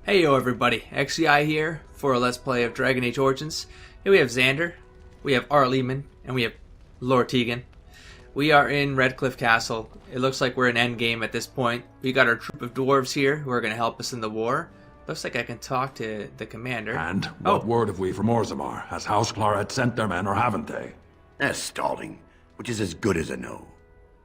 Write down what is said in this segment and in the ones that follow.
Hey yo everybody, XCI here for a Let's Play of Dragon Age Origins. Here we have Xander, we have Art Lehman, and we have Lord Tegan. We are in Redcliffe Castle. It looks like we're in endgame at this point. We got our troop of dwarves here who are going to help us in the war. Looks like I can talk to the commander. And what word have we from Orzammar? Has House Claret sent their men or haven't they? They're stalling, which is as good as a no.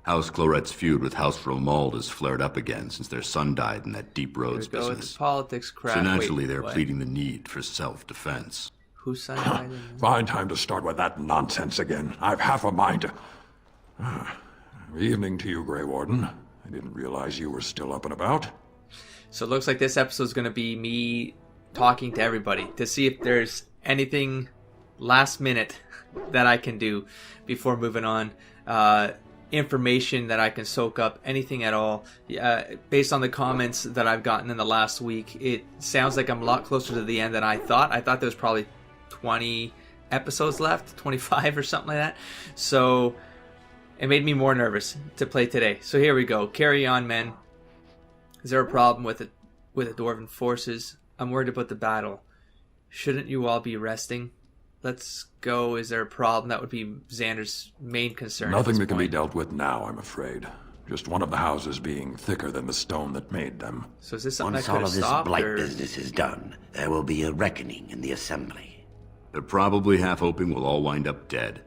House Claret's feud with House Romald has flared up again since their son died in that Deep Roads Here we go with business. the politics crap. So naturally Wait, they're what? pleading the need for self-defense. Whose son died? Fine time to start with that nonsense again. I've half a mind to... Evening to you, Grey Warden. I didn't realize you were still up and about. So it looks like this episode is going to be me talking to everybody to see if there's anything last minute that I can do before moving on. Information that I can soak up, anything at all. Based on the comments that I've gotten in the last week, it sounds like I'm a lot closer to the end than I thought. I thought there was probably 20 episodes left, 25 or something like that. So it made me more nervous to play today. So here we go. Carry on, men. Is there a problem with the Dwarven forces? I'm worried about the battle. Shouldn't you all be resting? Let's go. Is there a problem? That would be Xander's main concern. Nothing that can be dealt with now, I'm afraid. Just one of the houses being thicker than the stone that made them. So is this something Once I could all have of this stopped? blight Or... business is done, there will be a reckoning in the assembly. They're probably half hoping we'll all wind up dead.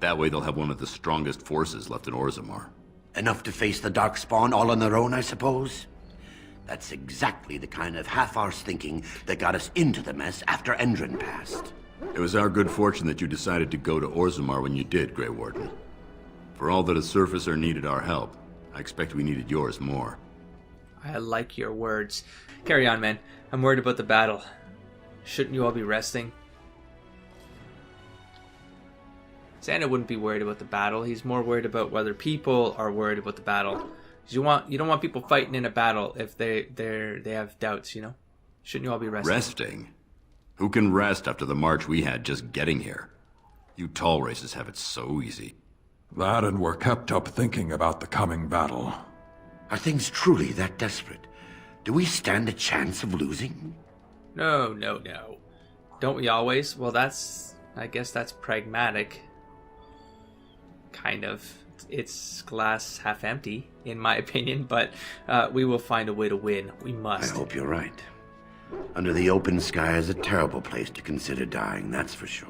That way they'll have one of the strongest forces left in Orzammar. Enough to face the Darkspawn all on their own, I suppose? That's exactly the kind of half-arse thinking that got us into the mess after Endrin passed. It was our good fortune that you decided to go to Orzammar when you did, Grey Warden. For all that a surfacer needed our help, I expect we needed yours more. I like your words. Carry on, men. I'm worried about the battle. Shouldn't you all be resting? Xander wouldn't be worried about the battle. He's more worried about whether people are worried about the battle. 'Cause you don't want people fighting in a battle if they have doubts, you know? Shouldn't you all be resting? Resting? Who can rest after the march we had just getting here? You tall races have it so easy. That and we're kept up thinking about the coming battle. Are things truly that desperate? Do we stand a chance of losing? No. Don't we always? Well, I guess that's pragmatic. Kind of. It's glass half empty, in my opinion, but we will find a way to win. We I must. hope you're right. Under the open sky is a terrible place to consider dying, that's for sure.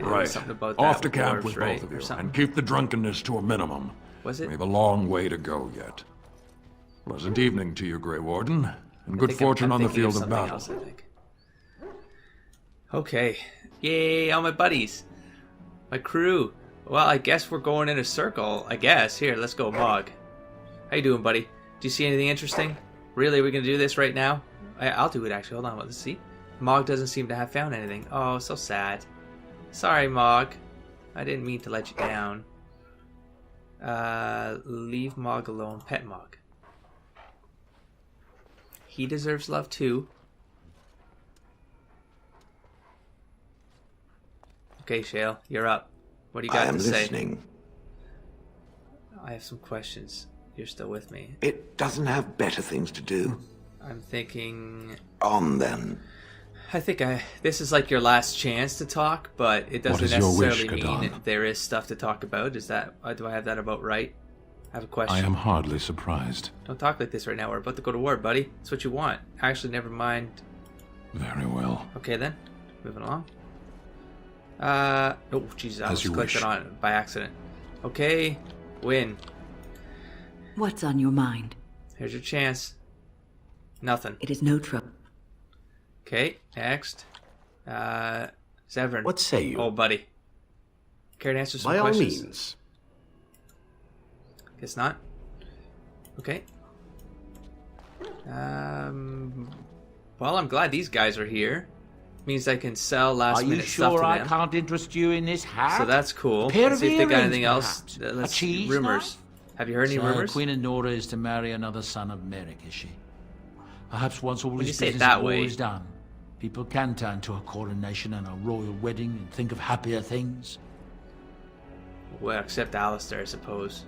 Right. Something about that Off to camp dwarves, with right? both of Or you. something. And keep the drunkenness to a minimum. Was it? We have a long way to go yet. Pleasant evening to you, Grey Warden. And good think fortune I'm on the thinking field of something battle. else, I think. Okay. Yay, all my buddies. My crew. Well, I guess we're going in a circle. I guess. Here, let's go, Mog. How you doing, buddy? Do you see anything interesting? Really, are we going to do this right now? I'll do it, actually. Hold on, let's see. Mog doesn't seem to have found anything. Oh, so sad. Sorry, Mog. I didn't mean to let you down. Leave Mog alone. Pet Mog. He deserves love, too. Okay, Shale, you're up. What do you got I am to say? listening. I have some questions. You're still with me. It doesn't have better things to do. I'm thinking... On then. I think this is like your last chance to talk, but it doesn't What is your wish, necessarily mean Kadan? there is stuff to talk about. Is that... do I have that about right? I have a question. I am hardly surprised. Don't talk like this right now. We're about to go to war, buddy. That's what you want. Actually, never mind. Very well. Okay, then. Moving along. Oh, Jesus. I As you clicked wish. it on by accident. Okay. Win. What's on your mind? Here's your chance. Nothing. It is no trouble. Okay, next. Severin. What say you? Oh, buddy. Care to answer some By all questions? means. Guess not. Okay. Well, I'm glad these guys are here. Means I can sell last Are you minute stuff sure to I them. can't interest you in this hat? So that's cool. Pair Let's of see if they got earrings, anything else. perhaps? Let's A cheese rumors. knife? Have you heard any So rumors? Queen Anora is to marry another son of Merrick, is she? Perhaps once all you this say it business that of war way- is done, people can turn to a coronation and a royal wedding and think of happier things. Well, except Alistair, I suppose.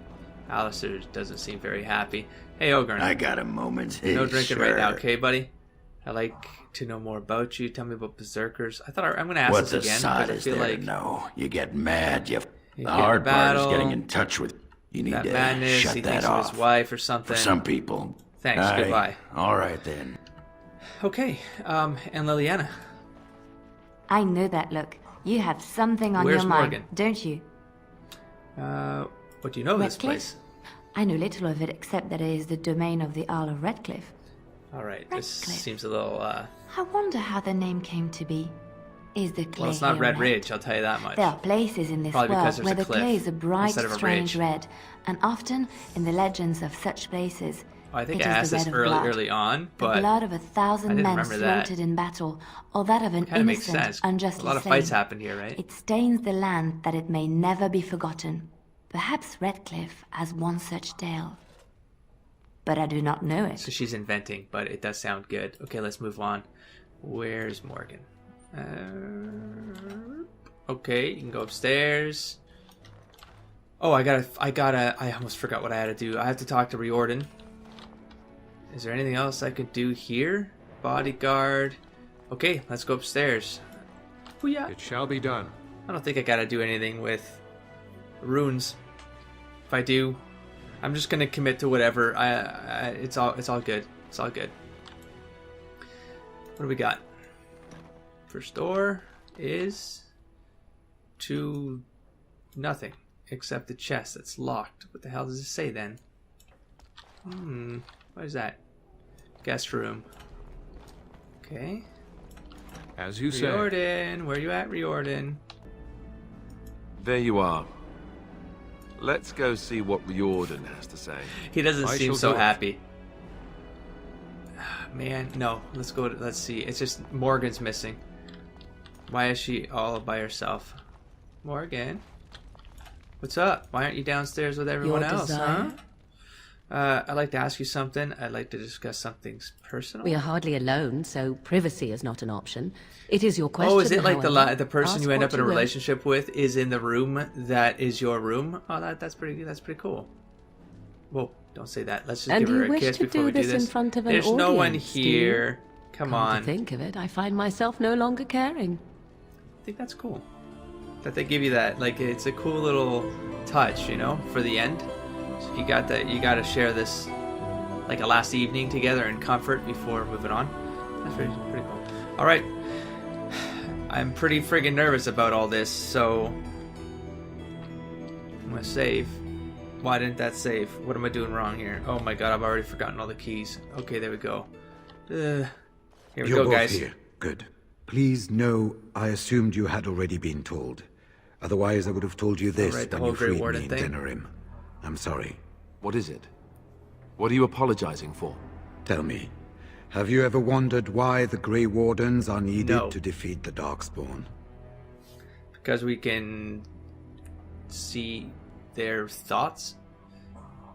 Alistair doesn't seem very happy. Hey, Ogren. I got a moment's No drinking right now, okay, buddy? I like to know more about you. Tell me about berserkers. I'm gonna ask What this the again sod because I is feel there like to know? You get mad, You the get hard in a part is battle, getting in touch with... You need that to madness. shut He that thinks off. of his wife or something. For some people. Thanks. Aye. Goodbye. All right, then. Okay. And Liliana. I know that look. You have something on Where's your mind, Morgan? don't you? What do you know of this Redcliffe? place? I know little of it except that it is the domain of the Earl of Redcliffe. All right. This Redcliffe. seems a little. I wonder how the name came to be. Is the clay Well, it's not here Red red? Ridge. I'll tell you that much. There are places in this Probably because world there's where a the clay cliff is a bright, instead of a strange ridge. red, and often in the legends of such places, I think it I is asked the this red of blood. early on, The but blood of a I thousand didn't men remember that. slaughtered in battle, or that of an kind of makes innocent, sense. unjustly A lot of slain. fights happened here, right? It stains the land that it may never be forgotten. Perhaps Redcliffe has one such tale. But I do not know So it. she's inventing, but it does sound good. Okay, let's move on. Where's Morgan? Okay, you can go upstairs. Oh, I almost forgot what I had to do. I have to talk to Riordan. Is there anything else I could do here? Bodyguard. Okay, let's go upstairs. Booyah. It shall be done. I don't think I gotta do anything with runes. If I do, I'm just gonna commit to whatever. It's all good. It's all good. What do we got? First door is to nothing except the chest that's locked. What the hell does it say then? What is that? Guest room. Okay. As you say. Riordan, where you at, Riordan? There you are. Let's go see what Riordan has to say. He doesn't I seem shall so do it. happy. Man, no. Let's go. Let's see. It's just Morgan's missing. Why is she all by herself? Morgan, what's up? Why aren't you downstairs with everyone Your else, desire? huh? I'd like to ask you something. I'd like to discuss something personal. We are hardly alone, so privacy is not an option. It is your question. Oh, is it like however. the person Ask you end what up in a will. relationship with is in the room that is your room? Oh, that's pretty cool. Whoa, don't say that. Let's just And give her you a wish kiss to before do we do this this. in front of an There's no one audience, do you? here. Come Come on. to think of it, I find myself no longer caring. I think that's cool. That they give you that, like, it's a cool little touch, you know, for the end. You got that. You got to share this, like a last evening together in comfort before moving on. That's pretty cool. All right, I'm pretty friggin' nervous about all this, so I'm gonna save. Why didn't that save? What am I doing wrong here? Oh my god, I've already forgotten all the keys. Okay, there we go. Here we You're go, both guys. here. Good. Please know I assumed you had already been told. Otherwise, I would have told you this Alright, the when whole you Grey freed Warden me in thing. Denerim. I'm sorry. What is it? What are you apologizing for? Tell me, have you ever wondered why the Grey Wardens are needed No. to defeat the Darkspawn? Because we can see their thoughts.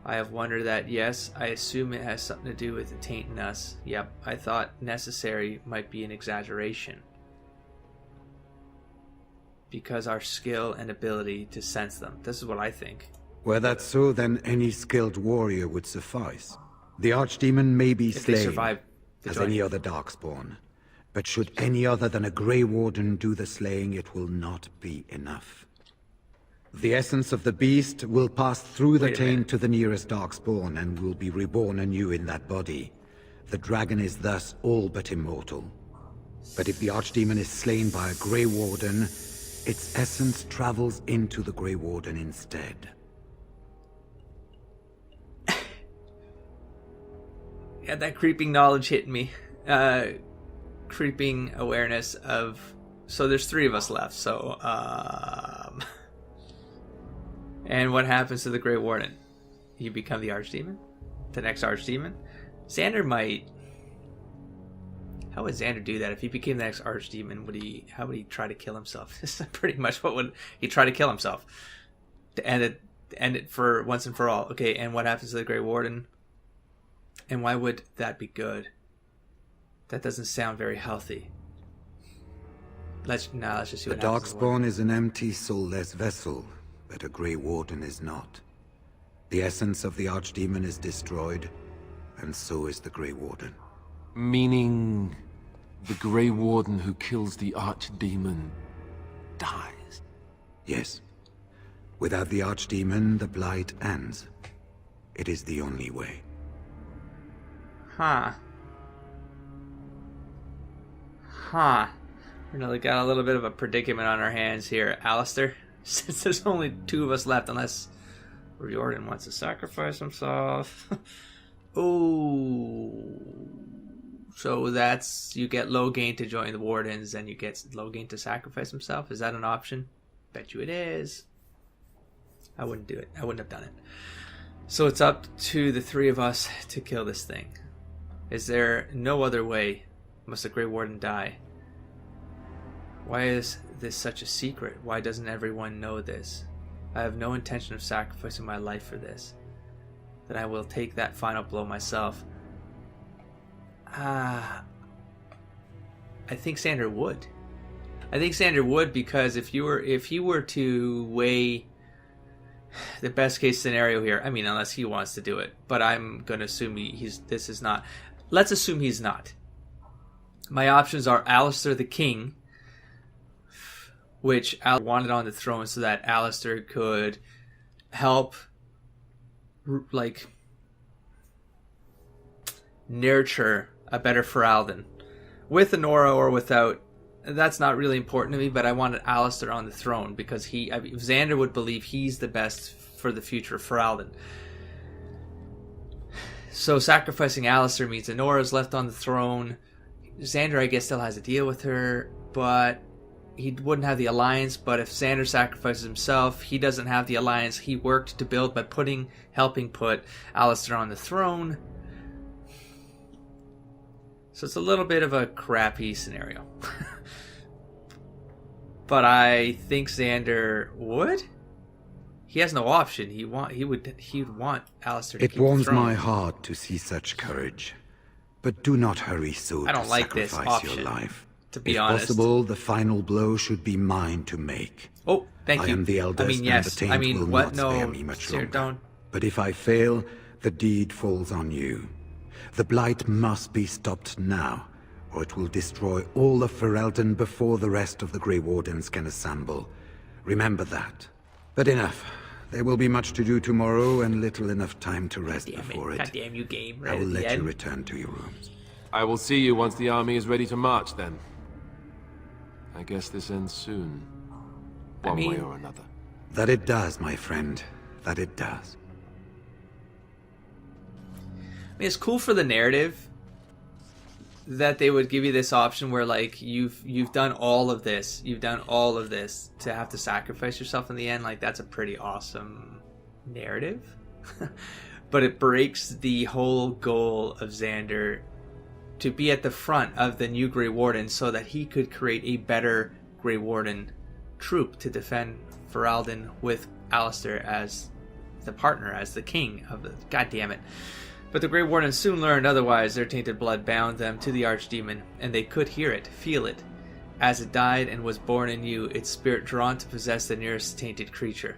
I have wondered that, yes. I assume it has something to do with tainting us. Yep, I thought necessary might be an exaggeration. Because our skill and ability to sense them. This is what I think. Were that so, then any skilled warrior would suffice. The Archdemon may be If they slain, survive the as joint. any other Darkspawn. But should any other than a Grey Warden do the slaying, it will not be enough. The essence of the beast will pass through the Wait a taint minute. to the nearest Darkspawn and will be reborn anew in that body. The dragon is thus all but immortal. But if the Archdemon is slain by a Grey Warden, its essence travels into the Grey Warden instead. Yeah, that creeping knowledge hit me. Creeping awareness of... So there's 3 of us left, so... And what happens to the Grey Warden? You become the Archdemon? The next Archdemon? Xander might... How would Xander do that? If he became the next Archdemon, how would he try to kill himself? This is pretty much what would he try to kill himself? To end it for once and for all. Okay, and what happens to the Grey Warden? And why would that be good? That doesn't sound very healthy. Let's just see The what happens. Darkspawn is an empty, soulless vessel, but a Grey Warden is not. The essence of the Archdemon is destroyed, and so is the Grey Warden. Meaning... The Grey Warden who kills the Archdemon dies. Yes. Without the Archdemon, the blight ends. It is the only way. Huh. We really got a little bit of a predicament on our hands here, Alistair. Since there's only 2 of us left, unless Riordan wants to sacrifice himself. Oh. So that's, you get Logain to join the Wardens, and you get Logain to sacrifice himself? Is that an option? Bet you it is. I wouldn't do it. I wouldn't have done it. So it's up to the 3 of us to kill this thing. Is there no other way? Must the Grey Warden die? Why is this such a secret? Why doesn't everyone know this? I have no intention of sacrificing my life for this. Then I will take that final blow myself. I think Xander would. I think Xander would, because if he were to weigh the best case scenario here, I mean, unless he wants to do it, but I'm going to assume this is not. Let's assume he's not. My options are Alistair the King, which Al wanted on the throne so that Alistair could help, like, nurture a better Ferelden. With Honora or without, that's not really important to me, but I wanted Alistair on the throne because Xander would believe he's the best for the future of Ferelden. So sacrificing Alistair means Honora's left on the throne. Xander, I guess, still has to deal with her, but he wouldn't have the alliance. But if Xander sacrifices himself, he doesn't have the alliance he worked to build by helping put Alistair on the throne. So it's a little bit of a crappy scenario. But I think Xander would. He has no option. He'd want Alistair to keep the throne. It warms my heart to see such courage. But do not hurry so I don't to like this sacrifice option, your life. to be if honest. possible, the final blow should be mine to make. Oh, thank you. I am the eldest, I mean, yes. and the taint will what? not spare No, me much sir, longer. don't. But if I fail, the deed falls on you. The blight must be stopped now, or it will destroy all of Ferelden before the rest of the Grey Wardens can assemble. Remember that. But enough. There will be much to do tomorrow, and little enough time to rest before it. God damn you, game. I Right will at the let you end. return to your rooms. I will see you once the army is ready to march, then. I guess this ends soon. One way or another. That it does, my friend. That it does. I mean, it's cool for the narrative that they would give you this option where, like, you've done all of this. You've done all of this to have to sacrifice yourself in the end. Like, that's a pretty awesome narrative. But it breaks the whole goal of Xander to be at the front of the new Grey Warden so that he could create a better Grey Warden troop to defend Ferelden with Alistair as the partner, as the king of the... God damn it. But the Grey Wardens soon learned otherwise. Their tainted blood bound them to the Archdemon, and they could hear it, feel it. As it died and was born anew, its spirit drawn to possess the nearest tainted creature.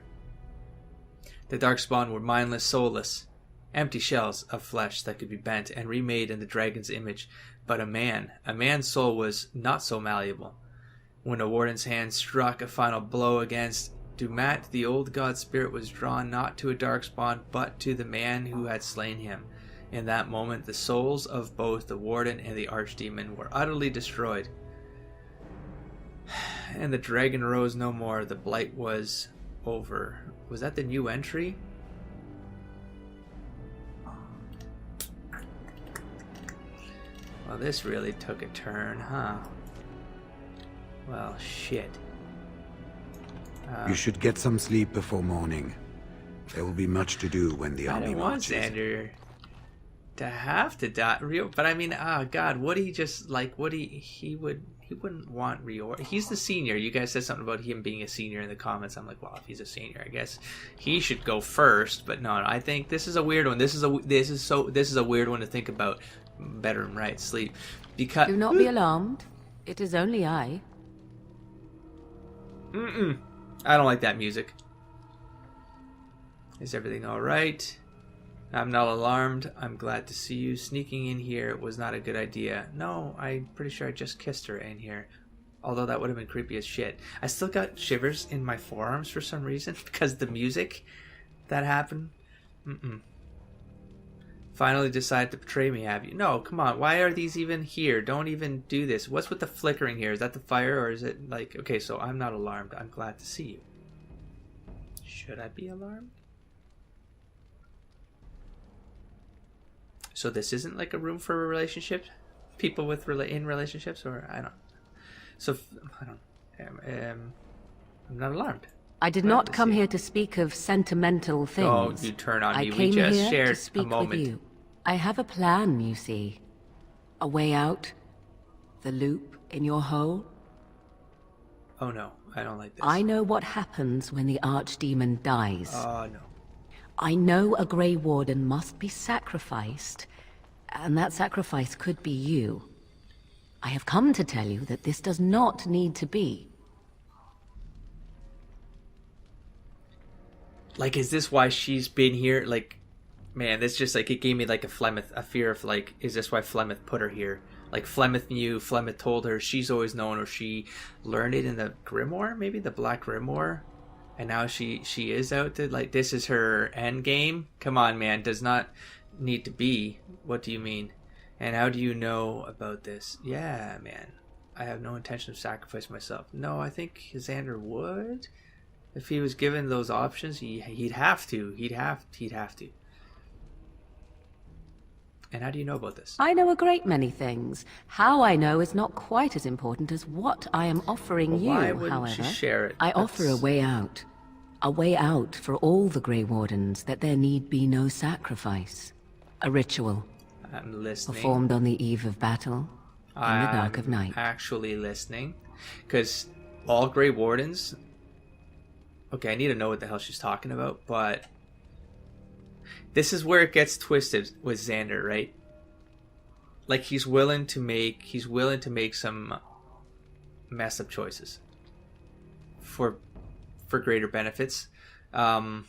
The Darkspawn were mindless, soulless, empty shells of flesh that could be bent and remade in the dragon's image. But a man's soul was not so malleable. When a warden's hand struck a final blow against Dumat, the old god spirit was drawn not to a Darkspawn, but to the man who had slain him. In that moment, the souls of both the warden and the archdemon were utterly destroyed. And the dragon rose no more. The blight was over. Was that the new entry? Well, this really took a turn, huh? Well, shit. You should get some sleep before morning. There will be much to do when the army I don't want marches. Xander to have to die. But I mean, God, would he just like? Would he wouldn't want Rior. He's the senior. You guys said something about him being a senior in the comments. I'm like, well, if he's a senior, I guess he should go first. But no, I think this is a weird one. This is a weird one to think about. Bedroom, right? Sleep. Because Do not be alarmed. It is only I. I don't like that music. Is everything all right? I'm not alarmed. I'm glad to see you. Sneaking in here was not a good idea. No, I'm pretty sure I just kissed her in here. Although that would have been creepy as shit. I still got shivers in my forearms for some reason because of the music that happened. Finally decided to betray me, have you? No, come on. Why are these even here? Don't even do this. What's with the flickering here? Is that the fire or is it like... Okay, so I'm not alarmed. I'm glad to see you. Should I be alarmed? So this isn't like a room for a relationship? People with in relationships? Or I don't... So, I don't... I'm not alarmed. I did not come here to speak of sentimental things. Oh, you turn on me. I came We just here shared to speak a moment. with you. I have a plan, you see. A way out. The loop in your hole. Oh no, I don't like this. I know what happens when the Archdemon dies. Oh no. I know a Grey Warden must be sacrificed, and that sacrifice could be you. I have come to tell you that this does not need to be. Like, is this why she's been here? Like, man, this just, like, it gave me, like, a fear of, like, is this why Flemeth put her here? Like, Flemeth knew, Flemeth told her, she's always known, or she learned it in the Grimoire, maybe? The Black Grimoire? And now she is out to, like, this is her end game? Come on, man, does not need to be. What do you mean? And how do you know about this? Yeah, man, I have no intention of sacrificing myself. No, I think Xander would. If he was given those options, he'd have to. He'd have to. And how do you know about this? I know a great many things. How I know is not quite as important as what I am offering you, Why wouldn't however. you share it? I offer a way out. A way out for all the Grey Wardens, that there need be no sacrifice. A ritual. I'm listening. Performed on the eve of battle, in the dark of night. Actually listening. Because all Grey Wardens... Okay, I need to know what the hell she's talking about, but... This is where it gets twisted with Xander, right? Like, he's willing to make some messed up choices. For greater benefits. I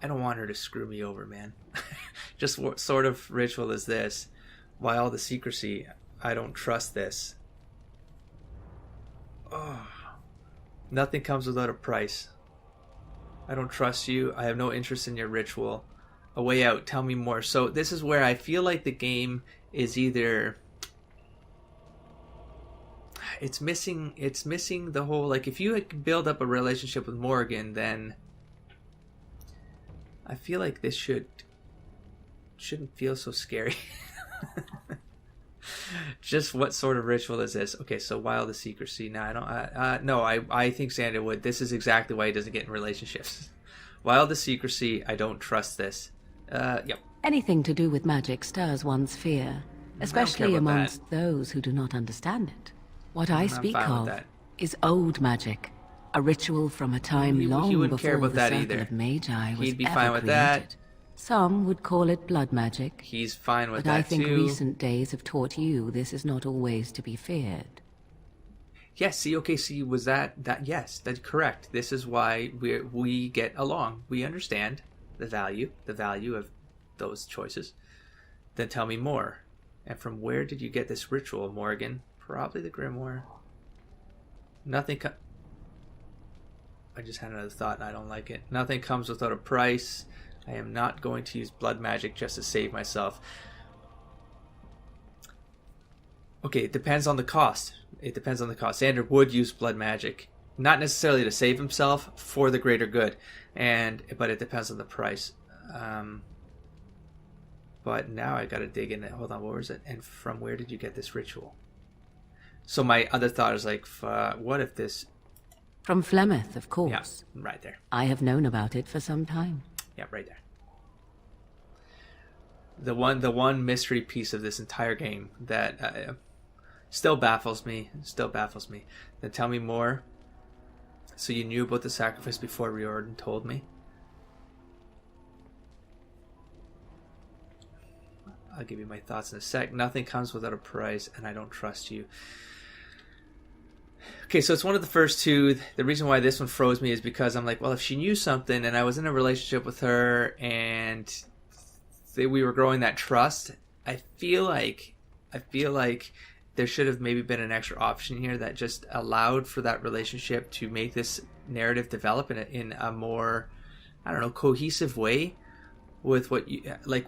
don't want her to screw me over, man. Just what sort of ritual is this? Why all the secrecy? I don't trust this. Oh... Nothing comes without a price. I don't trust you. I have no interest in your ritual. A way out. Tell me more. So this is where I feel like the game is either... It's missing the whole... Like, if you build up a relationship with Morrigan, then... I feel like this shouldn't feel so scary. Just what sort of ritual is this? Okay, so while the secrecy. No, I think Xander would. This is exactly why he doesn't get in relationships. While the secrecy, I don't trust this. Yep. Anything to do with magic stirs one's fear, especially amongst those who do not understand it. What I speak of is old magic, a ritual from a time long before the Circle of Magi was He'd be ever fine with created. that. Some would call it blood magic. He's fine with but that I think too. recent days have taught you this is not always to be feared. Yes, was that yes, that's correct. This is why we get along. We understand the value of those choices. Then tell me more. And from where did you get this ritual, Morrigan? Probably the Grimoire. Nothing I just had another thought and I don't like it. Nothing comes without a price. I am not going to use blood magic just to save myself. Okay, it depends on the cost. Xander would use blood magic. Not necessarily to save himself, for the greater good. But it depends on the price. But now I gotta dig in it. Hold on, what was it? And from where did you get this ritual? So my other thought is like, what if this... From Flemeth, of course. Yeah, right there. I have known about it for some time. Yeah, right there. The one mystery piece of this entire game that still baffles me. Then tell me more. So you knew about the sacrifice before Riordan told me? I'll give you my thoughts in a sec. Nothing comes without a price, and I don't trust you. Okay, so it's one of the first two. The reason why this one froze me is because I'm like, well, if she knew something and I was in a relationship with her and we were growing that trust, I feel like there should have maybe been an extra option here that just allowed for that relationship to make this narrative develop in a more, I don't know, cohesive way with what you like,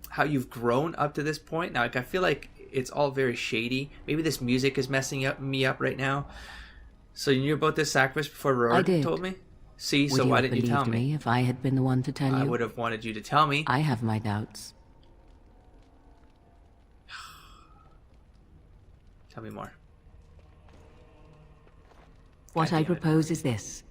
how you've grown up to this point. Now, like, I feel like it's all very shady. Maybe this music is messing me up right now. So you knew about this sacrifice before Rory told me? See, so why didn't you tell me? If I had been the one to tell you? I would have wanted you to tell me. I have my doubts. Tell me more. What I propose is this.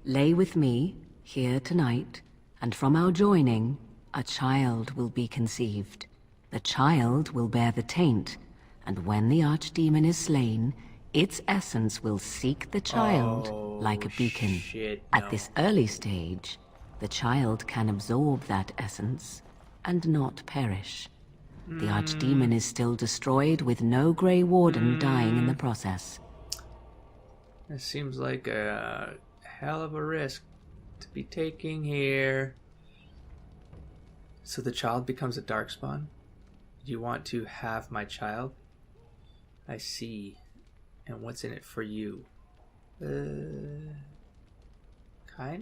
Lay with me, here tonight, and from our joining, a child will be conceived. The child will bear the taint, and when the archdemon is slain, its essence will seek the child like a beacon. At this early stage, the child can absorb that essence and not perish. The archdemon is still destroyed with no Grey Warden dying in the process. It seems like a hell of a risk to be taking here. So the child becomes a darkspawn? You want to have my child? I see. And what's in it for you? Kind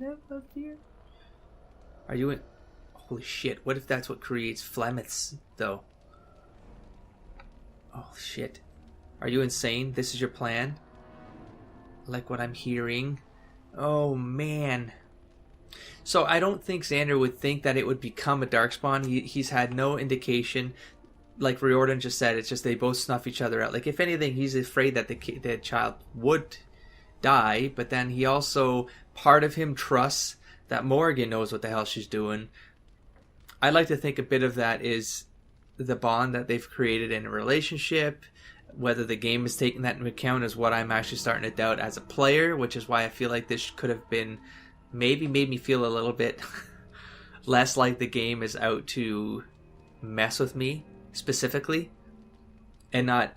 of up here? Are you in... Holy shit, what if that's what creates Flemeths, though? Oh shit. Are you insane? This is your plan? Like what I'm hearing? Oh man. So I don't think Xander would think that it would become a darkspawn. He's had no indication. Like Riordan just said, it's just they both snuff each other out. Like, if anything, he's afraid that the child would die, but then he also, part of him trusts that Morrigan knows what the hell she's doing. I like to think a bit of that is the bond that they've created in a relationship. Whether the game is taking that into account is what I'm actually starting to doubt as a player, which is why I feel like this could have been, maybe made me feel a little bit less like the game is out to mess with me specifically and not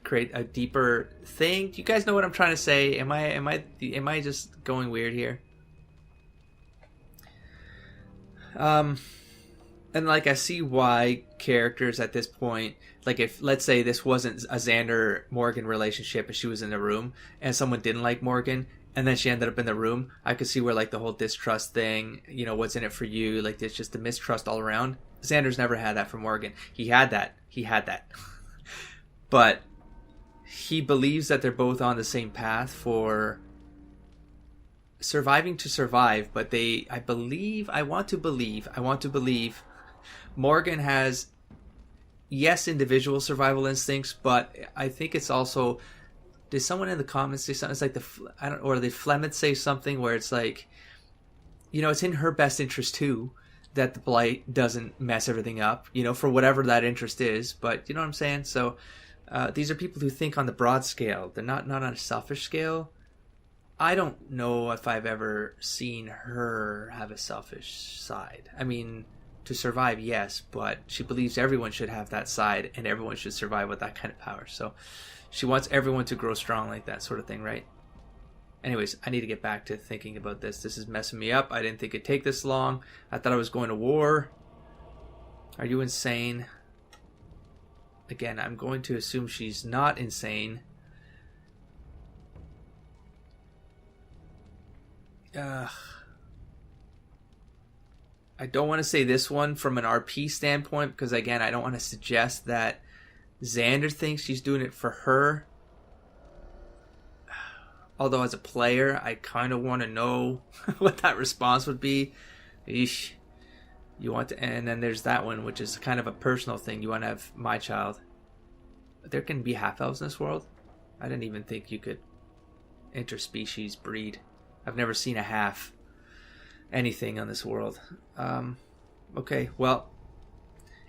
create a deeper thing. Do you guys know what I'm trying to say? Am I just going weird here? And like, I see why characters at this point, like, if let's say this wasn't a Xander Morrigan relationship and she was in the room and someone didn't like Morrigan and then she ended up in the room, I could see where, like, the whole distrust thing, you know, what's in it for you, like, it's just the mistrust all around. Xander's never had that from Morrigan. He had that. But he believes that they're both on the same path for surviving to survive, but I want to believe Morrigan has, yes, individual survival instincts, but I think it's also, did someone in the comments say something? It's like or did Flemeth say something where it's like, you know, it's in her best interest too that the blight doesn't mess everything up, you know, for whatever that interest is. But you know what I'm saying? So these are people who think on the broad scale. They're not on a selfish scale. I don't know if I've ever seen her have a selfish side. I mean, to survive, yes, but she believes everyone should have that side and everyone should survive with that kind of power. So she wants everyone to grow strong like that sort of thing, right? Anyways, I need to get back to thinking about this. This is messing me up. I didn't think it'd take this long. I thought I was going to war. Are you insane? Again, I'm going to assume she's not insane. I don't want to say this one from an RP standpoint because, again, I don't want to suggest that Xander thinks she's doing it for her. Although as a player, I kind of want to know what that response would be. Eesh. You want to, and then there's that one, which is kind of a personal thing. You want to have my child. There can be half-elves in this world. I didn't even think you could interspecies breed. I've never seen a half anything on this world. Okay, well,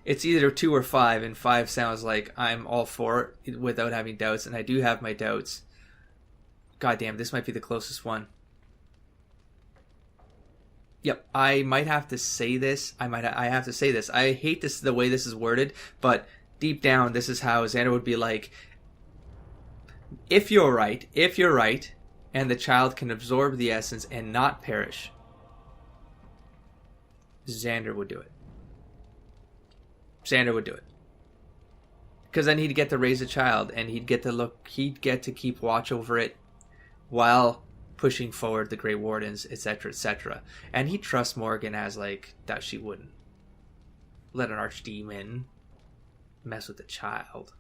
it's either 2 or 5, and 5 sounds like I'm all for it without having doubts, and I do have my doubts. Goddamn, this might be the closest one. Yep, I might have to say this. I have to say this. I hate this, the way this is worded, but deep down, this is how Xander would be like, If you're right, and the child can absorb the essence and not perish, Xander would do it. Xander would do it. Because then he'd get to raise a child, and he'd get to keep watch over it while pushing forward the Grey Wardens, etc., etc. And he trusts Morrigan as, like, that she wouldn't let an archdemon mess with a child.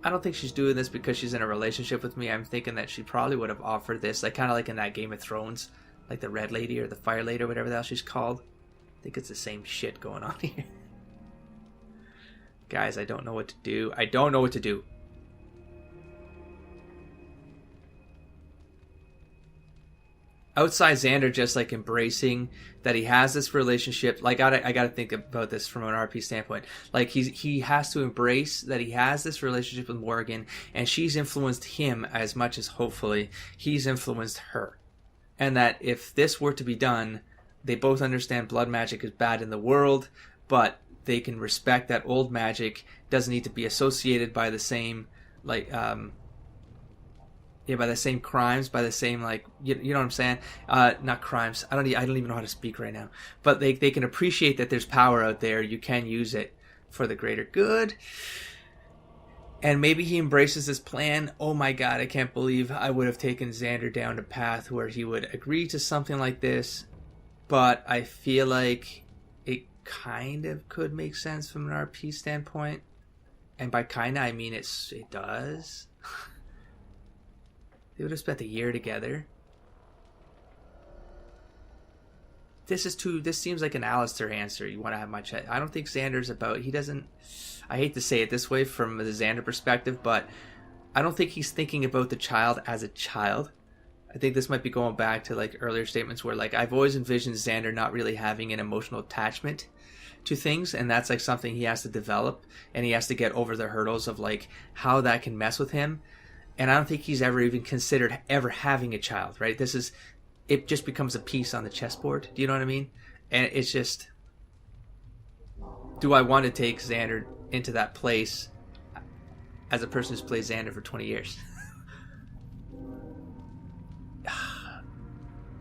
I don't think she's doing this because she's in a relationship with me. I'm thinking that she probably would have offered this, like, kind of like in that Game of Thrones, like the Red Lady or the Fire Lady or whatever the hell she's called. I think it's the same shit going on here. Guys, I don't know what to do. I don't know what to do. Outside Xander just like embracing that he has this relationship, like I gotta think about this from an RP standpoint. Like he has to embrace that he has this relationship with Morrigan, and she's influenced him as much as hopefully he's influenced her. And that if this were to be done, they both understand blood magic is bad in the world, but they can respect that old magic doesn't need to be associated by the same by the same crimes, by the same, like, you know what I'm saying? Not crimes. I don't even know how to speak right now. But they can appreciate that there's power out there. You can use it for the greater good. And maybe he embraces this plan. Oh my god, I can't believe I would have taken Xander down a path where he would agree to something like this. But I feel like it kind of could make sense from an RP standpoint. And by kind of, I mean it does. They would have spent a year together. This seems like an Alistair answer. You want to have my chat. I don't think Xander's about... He doesn't... I hate to say it this way from the Xander perspective, but I don't think he's thinking about the child as a child. I think this might be going back to, like, earlier statements where, like, I've always envisioned Xander not really having an emotional attachment to things, and that's, like, something he has to develop, and he has to get over the hurdles of, like, how that can mess with him. And I don't think he's ever even considered ever having a child, right? It just becomes a piece on the chessboard. Do you know what I mean? And it's just, do I want to take Xander into that place as a person who's played Xander for 20 years?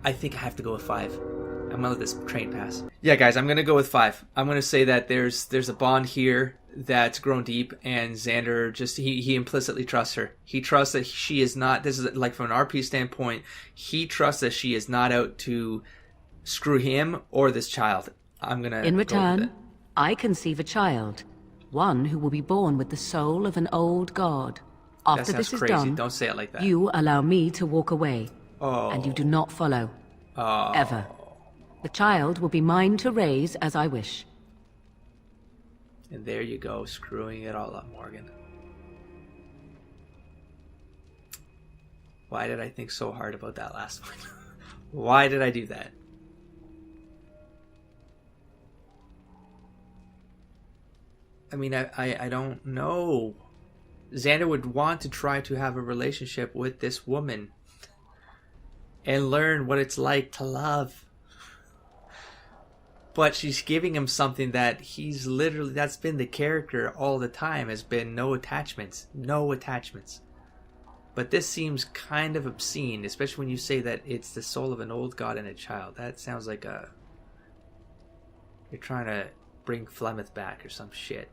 I think I have to go with 5. I'm going to let this train pass. Yeah, guys, I'm going to go with 5. I'm going to say that there's a bond here that's grown deep, and Xander just, he implicitly trusts her. He trusts that she is not, this is like from an RP standpoint, he trusts that she is not out to screw him or this child. I'm going to In return, go with it. I conceive a child, one who will be born with the soul of an old god. After this is crazy. done, Don't say it like that. You allow me to walk away, and you do not follow. Ever. The child will be mine to raise as I wish. And there you go, screwing it all up, Morgan. Why did I think so hard about that last one? Why did I do that? I mean, I don't know. Xander would want to try to have a relationship with this woman and learn what it's like to love. But she's giving him something that he's literally, that's been the character all the time, has been no attachments. No attachments. But this seems kind of obscene, especially when you say that it's the soul of an old god and a child. That sounds like you're trying to bring Flemeth back or some shit.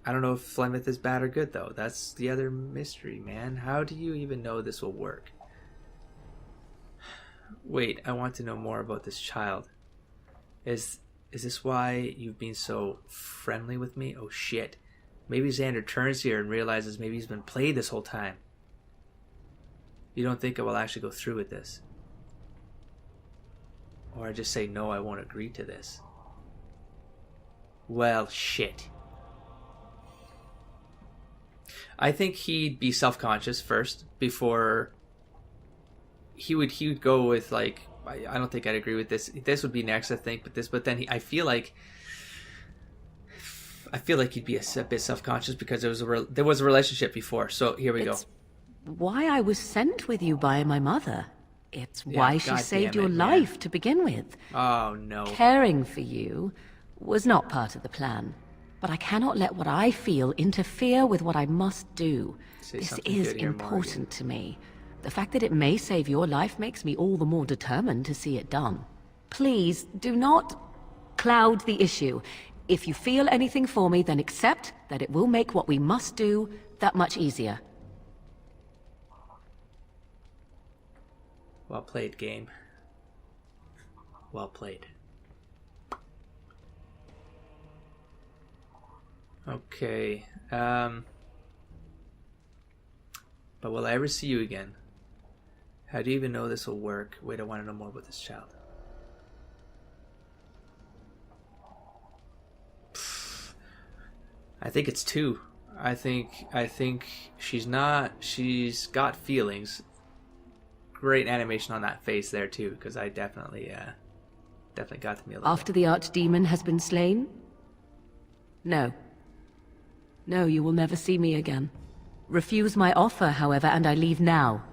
I don't know if Flemeth is bad or good, though. That's the other mystery, man. How do you even know this will work? Wait, I want to know more about this child. Is this why you've been so friendly with me? Oh shit. Maybe Xander turns here and realizes maybe he's been played this whole time. You don't think I will actually go through with this? Or I just say no, I won't agree to this. Well, shit. I think he'd be self-conscious first before he would go with, like, I don't think I'd agree with this. This would be next, I think, but then I feel like he'd be a bit self-conscious because there was a relationship before. So here we go. Why I was sent with you by my mother. It's why she saved your life to begin with. Oh no. Caring for you was not part of the plan. But I cannot let what I feel interfere with what I must do. This is important to me. The fact that it may save your life makes me all the more determined to see it done. Please, do not cloud the issue. If you feel anything for me, then accept that it will make what we must do that much easier. Well played, game. Well played. Okay, but will I ever see you again? How do you even know this will work? Wait, I want to know more about this child. I think it's 2. I think she's got feelings. Great animation on that face there too, because I definitely got to me a little. After the archdemon has been slain? No. No, you will never see me again. Refuse my offer, however, and I leave now.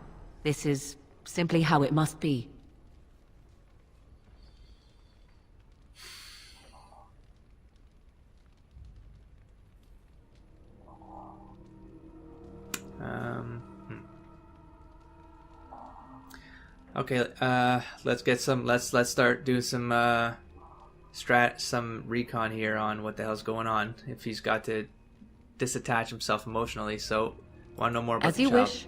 This is simply how it must be. Okay, let's start doing some some recon here on what the hell's going on. If he's got to disattach himself emotionally, so want to know more about the child. As you wish.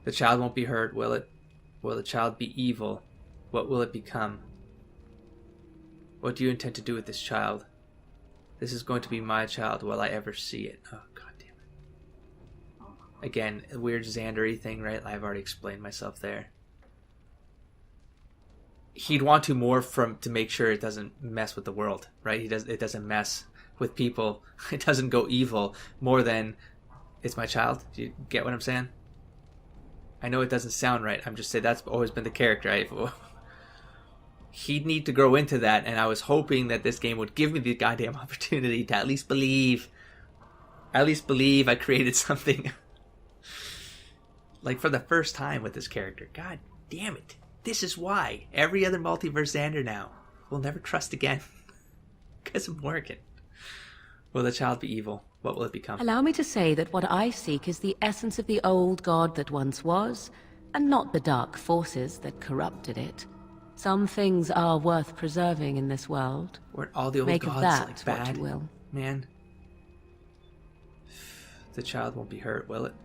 The child won't be hurt, will it? Will the child be evil? What will it become? What do you intend to do with this child? This is going to be my child. Will I ever see it? Oh, god damn it. Again, a weird Xander-y thing, right? I've already explained myself there. He'd want to more to make sure it doesn't mess with the world, right? It doesn't mess with people. It doesn't go evil more than it's my child. Do you get what I'm saying? I know it doesn't sound right. I'm just saying that's always been the character. He'd need to grow into that, and I was hoping that this game would give me the goddamn opportunity to at least believe I created something. Like for the first time with this character. God damn it. This is why every other multiverse Xander now will never trust again. Because of Morrigan. Will the child be evil? What will it become? Allow me to say that what I seek is the essence of the old god that once was, and not the dark forces that corrupted it. Some things are worth preserving in this world. Weren't all the old Make gods of that like bad? what you will. Man. The child won't be hurt, will it?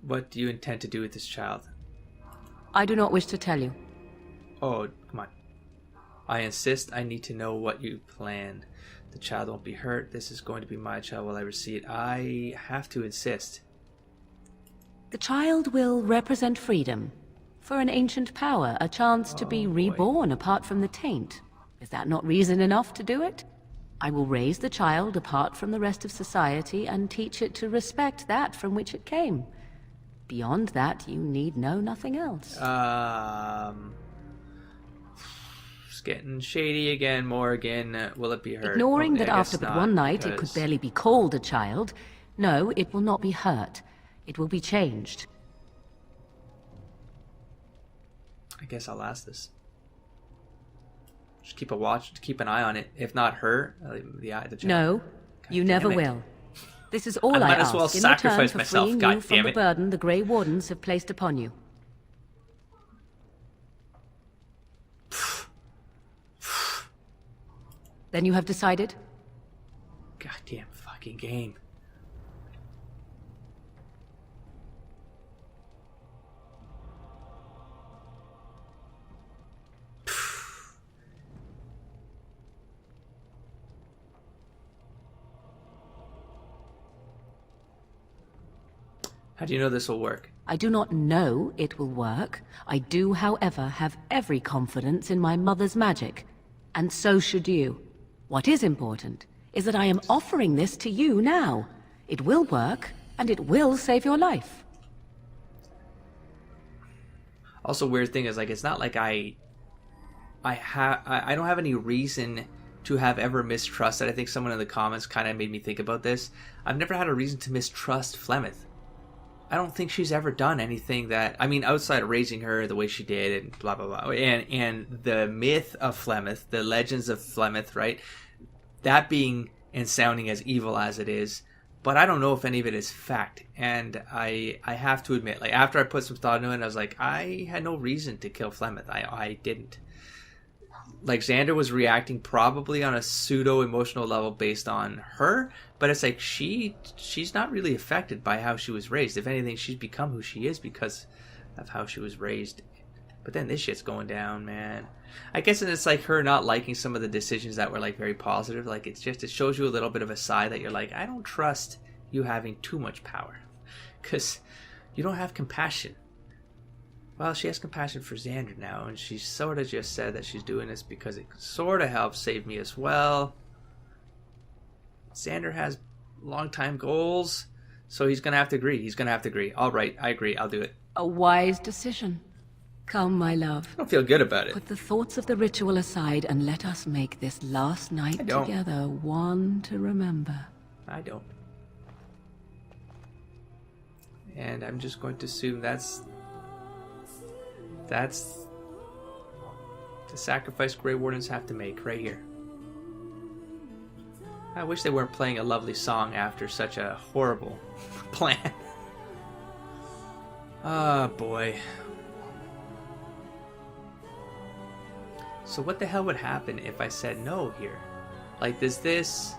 What do you intend to do with this child? I do not wish to tell you. Oh, come on. I insist. I need to know what you planned. The child won't be hurt. This is going to be my child. Will I ever see it? I have to insist. The child will represent freedom. For an ancient power, a chance to be reborn apart from the taint. Is that not reason enough to do it? I will raise the child apart from the rest of society and teach it to respect that from which it came. Beyond that, you need know nothing else. It's getting shady again, Morrigan. Will it be hurt? Ignoring that after but one night it could barely be called a child, no, it will not be hurt. It will be changed. I guess I'll ask this. Just keep a watch, keep an eye on it. If not her, the child. No, God you never it. will. This is all I might ask as well in return sacrifice for myself. freeing God you from damn the it. burden the Grey Wardens have placed upon you. Then you have decided? Goddamn fucking game. How do you know this will work? I do not know it will work. I do, however, have every confidence in my mother's magic. And so should you. What is important is that I am offering this to you now. It will work, and it will save your life. Also, weird thing is, like, it's not like I don't have any reason to have ever mistrusted. I think someone in the comments kind of made me think about this. I've never had a reason to mistrust Flemeth. I don't think she's ever done anything that, I mean, outside of raising her the way she did and blah, blah, blah. And the myth of Flemeth, the legends of Flemeth, right? That being and sounding as evil as it is, but I don't know if any of it is fact. And I have to admit, like, after I put some thought into it, I was like, I had no reason to kill Flemeth. I didn't. Like, Xander was reacting probably on a pseudo-emotional level based on her, but it's like she's not really affected by how she was raised. If anything, she's become who she is because of how she was raised. But then this shit's going down, man. I guess it's like her not liking some of the decisions that were like very positive. Like, it shows you a little bit of a side that you're like, I don't trust you having too much power because you don't have compassion. Well, she has compassion for Xander now, and she sort of just said that she's doing this because it sort of helps save me as well. Xander has long-time goals, so he's going to have to agree. He's going to have to agree. All right, I agree. I'll do it. A wise decision. Come, my love. I don't feel good about it. Put the thoughts of the ritual aside and let us make this last night together one to remember. I don't. And I'm just going to assume that's the sacrifice Grey Wardens have to make right here. I wish they weren't playing a lovely song after such a horrible plan. Oh boy. So what the hell would happen if I said no here? Like, does this...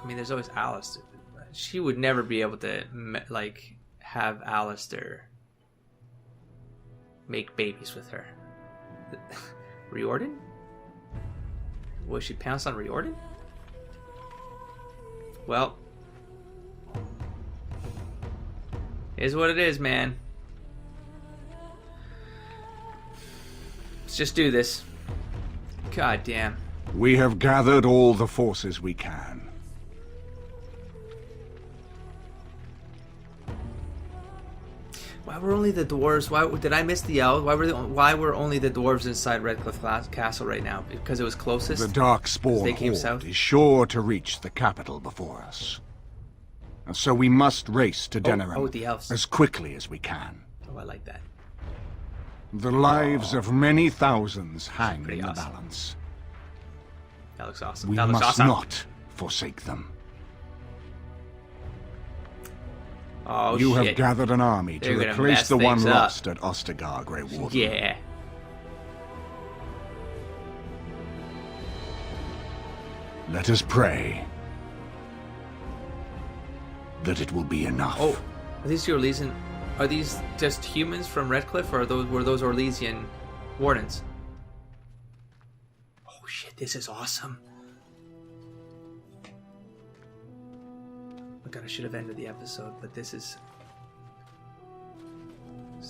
I mean, there's always Alistair. She would never be able to, like, have Alistair make babies with her. Riordan? Will she pounce on Riordan? Well, is what it is, man. Let's just do this. God damn. We have gathered all the forces we can. Why were only the dwarves? Why did I miss the elves? Why were only the dwarves inside Redcliffe Castle right now? Because it was closest. The Darkspawn they came horde south? is sure to reach the capital before us, and so we must race to Denerim the elves. as quickly as we can. Oh, I like that. The lives of many thousands hang in the awesome. balance. That looks awesome. We That looks must awesome. not forsake them. Oh, you shit. have gathered an army They're to gonna replace mess the one things up. lost at Ostagar, Grey Warden. Yeah. Let us pray that it will be enough. Oh, are these your Orlesian? Are these just humans from Redcliffe, or were those Orlesian wardens? Oh shit! This is awesome. Oh god, I should have ended the episode, but this is.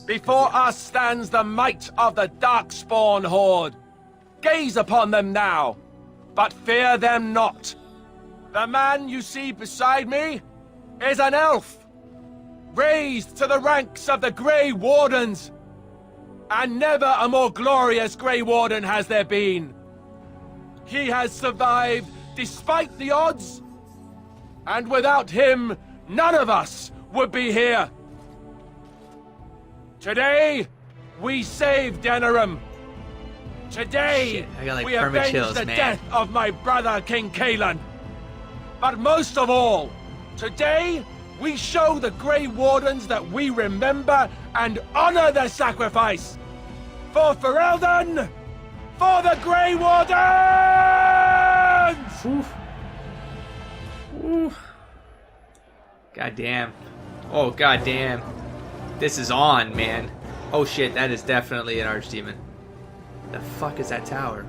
Before us stands the might of the Darkspawn horde. Gaze upon them now, but fear them not. The man you see beside me is an elf, raised to the ranks of the Grey Wardens. And never a more glorious Grey Warden has there been. He has survived despite the odds, and without him, none of us would be here. Today, we save Denerim. Today, I got, like, we permit avenge chills, the man. death of my brother, King Kaelan. But most of all, today, we show the Grey Wardens that we remember and honor their sacrifice. For Ferelden, for the Grey Wardens! Oof. Oof. God damn. Oh, god damn. This is on, man. Oh shit, that is definitely an archdemon. The fuck is that tower?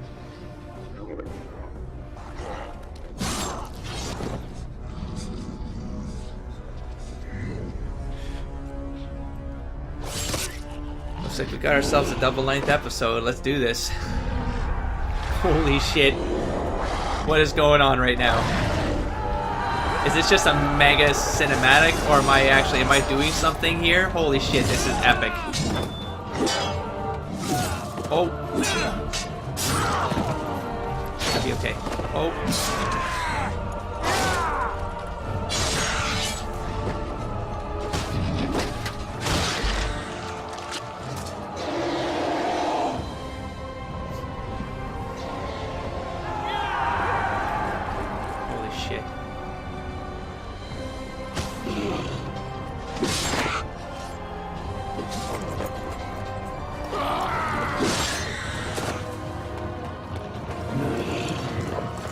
Looks like we got ourselves a double-length episode. Let's do this. Holy shit. What is going on right now? Is this just a mega cinematic, or am I doing something here? Holy shit, this is epic. Oh. That'll be okay. Oh.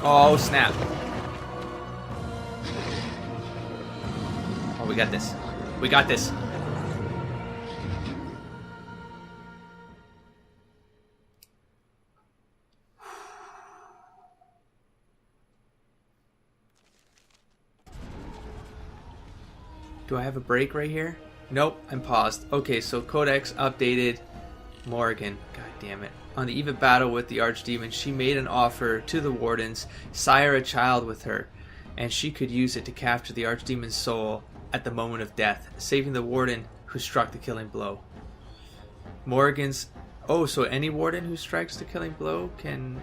Oh, snap. Oh, we got this. We got this. Do I have a break right here? Nope, I'm paused. Okay, so Codex updated. Morrigan, god damn it. On the eve of battle with the Archdemon, she made an offer to the Wardens, sire a child with her, and she could use it to capture the Archdemon's soul at the moment of death, saving the Warden who struck the killing blow. Morrigan's... Oh, so any Warden who strikes the killing blow can...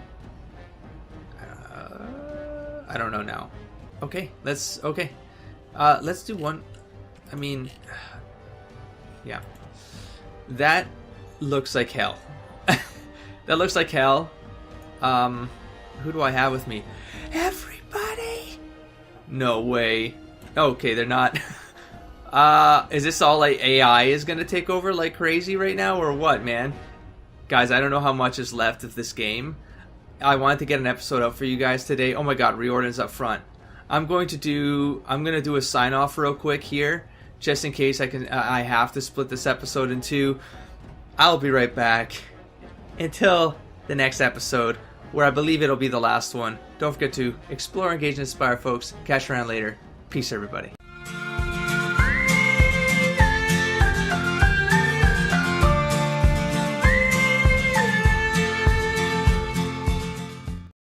I don't know now. Okay, let's do one... I mean... Yeah. That looks like hell. That looks like hell. Who do I have with me? Everybody! No way. Okay, they're not. Is this all like AI is gonna take over like crazy right now, or what, man? Guys, I don't know how much is left of this game. I wanted to get an episode up for you guys today. Oh my god, Riordan's up front. I'm gonna do a sign off real quick here, just in case I have to split this episode in two. I'll be right back until the next episode, where I believe it'll be the last one. Don't forget to explore, engage, and inspire, folks. Catch you around later. Peace, everybody.